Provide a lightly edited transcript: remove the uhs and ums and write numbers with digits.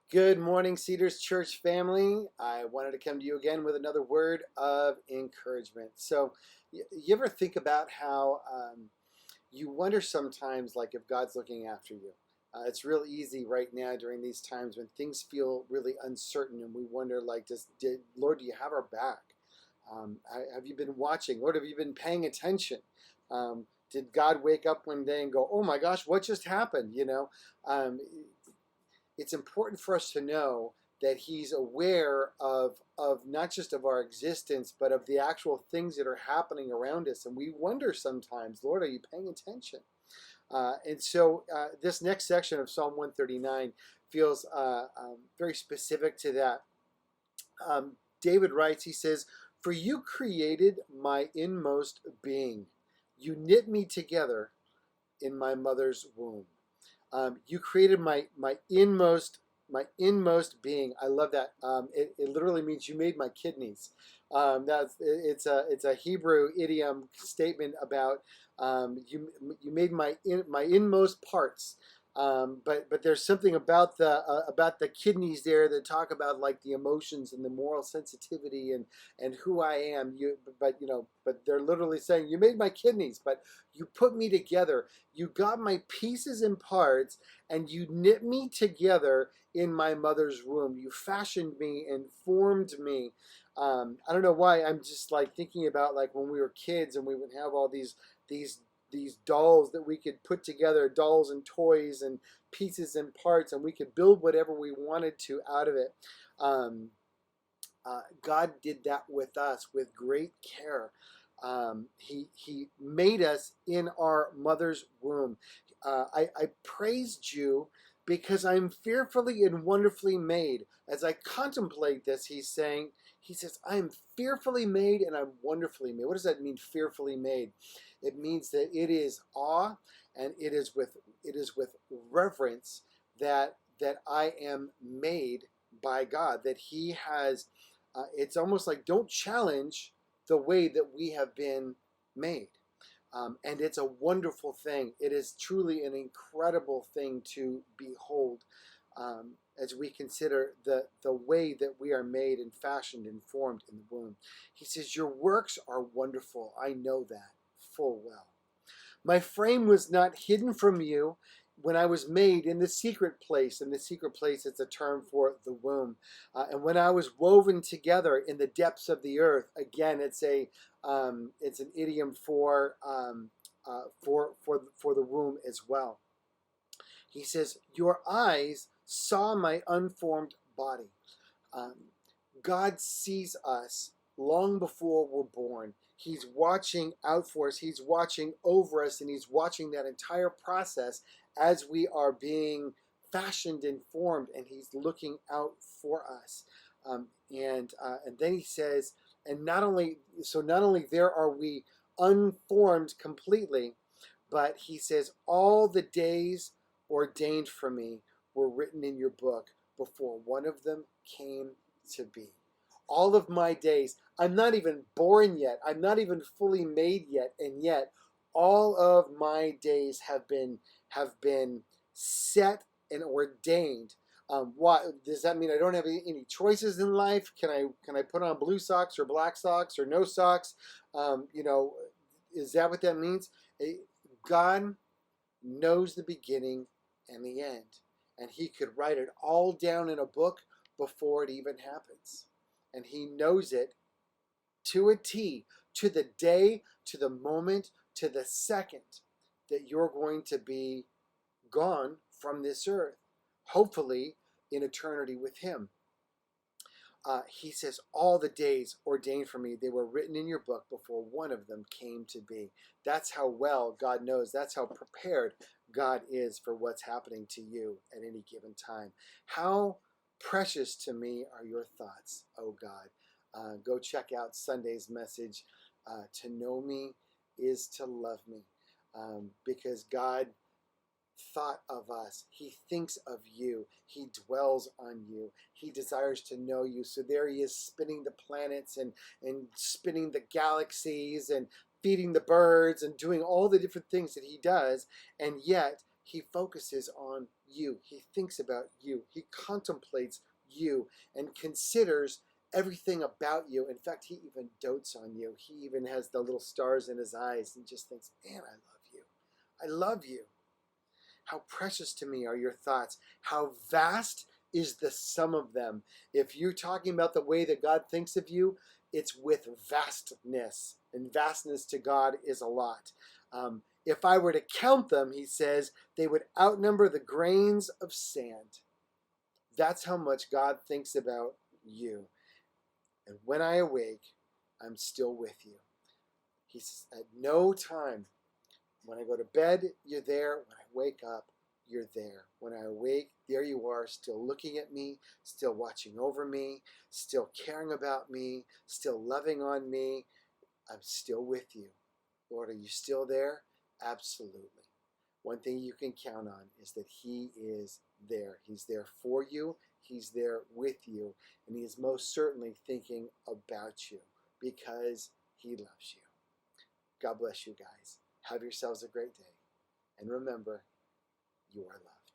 Good morning, Cedars Church family. I wanted to come to you again with another word of encouragement. So, you ever think about how you wonder sometimes, like if God's looking after you? It's real easy right now during these times when things feel really uncertain, and we wonder, like, Lord, do you have our back? Have you been watching? Lord, have you been paying attention? Did God wake up one day and go, "Oh my gosh, what just happened?" Um, it's important for us to know that he's aware of not just of our existence, but of the actual things that are happening around us. And we wonder sometimes, Lord, are you paying attention? And so this next section of Psalm 139 feels very specific to that. David writes, he says, "For you created my inmost being. You knit me together in my mother's womb." You created my inmost being. I love that. It literally means you made my kidneys. It's a Hebrew idiom statement about you made my inmost parts. But there's something about the kidneys there that talk about like the emotions and the moral sensitivity and who I am. But they're literally saying you made my kidneys, but you put me together. You got my pieces and parts, and you knit me together in my mother's womb. You fashioned me and formed me. I don't know why. I'm just like thinking about like when we were kids and we would have all these these dolls that we could put together, dolls and toys and pieces and parts, and we could build whatever we wanted to out of it. Um, God did that with us with great care. He made us in our mother's womb. I praised you because I'm fearfully and wonderfully made. As I contemplate this, he says, I am fearfully made and I'm wonderfully made. What does that mean, fearfully made? It means that it is awe and it is with reverence that I am made by God, that He has it's almost like don't challenge the way that we have been made. And it's a wonderful thing. It is truly an incredible thing to behold as we consider the way that we are made and fashioned and formed in the womb. He says, your works are wonderful. I know that full well. My frame was not hidden from you when I was made in the secret place. And the secret place is a term for the womb. And when I was woven together in the depths of the earth, again, it's an idiom for the womb as well. He says, your eyes saw my unformed body. Um, God sees us long before we're born. He's watching out for us. He's watching over us, and he's watching that entire process as we are being fashioned and formed, and he's looking out for us. And then he says, and not only there are we unformed completely, but he says, all the days ordained for me were written in your book before one of them came to be. All of my days, I'm not even born yet, I'm not even fully made yet, and yet all of my days have been set and ordained. What does that mean? I don't have any choices in life? Can I put on blue socks or black socks or no socks? Um, you know, is that what that means? God knows the beginning and the end, and he could write it all down in a book before it even happens. And he knows it to a T, to the day, to the moment, to the second that you're going to be gone from this earth, hopefully in eternity with him. He says, all the days ordained for me, they were written in your book before one of them came to be. That's how well God knows. That's how prepared God is for what's happening to you at any given time. How precious to me are your thoughts, oh God. Go check out Sunday's message. To know me is to love me, because God thought of us. He thinks of you. He dwells on you. He desires to know you. So there he is, spinning the planets and spinning the galaxies and feeding the birds and doing all the different things that he does. And yet he focuses on you. He thinks about you. He contemplates you and considers everything about you. In fact, he even dotes on you. He even has the little stars in his eyes and just thinks, man, I love you. I love you. How precious to me are your thoughts. How vast is the sum of them. If you're talking about the way that God thinks of you, it's with vastness. And vastness to God is a lot. If I were to count them, he says, they would outnumber the grains of sand. That's how much God thinks about you. And when I awake, I'm still with you. He says, at no time, when I go to bed, you're there. When I wake up, you're there. When I awake, there you are, still looking at me, still watching over me, still caring about me, still loving on me. I'm still with you. Lord, are you still there? Absolutely. One thing you can count on is that he is there. He's there for you. He's there with you. And he is most certainly thinking about you because he loves you. God bless you guys. Have yourselves a great day. And remember, you are loved.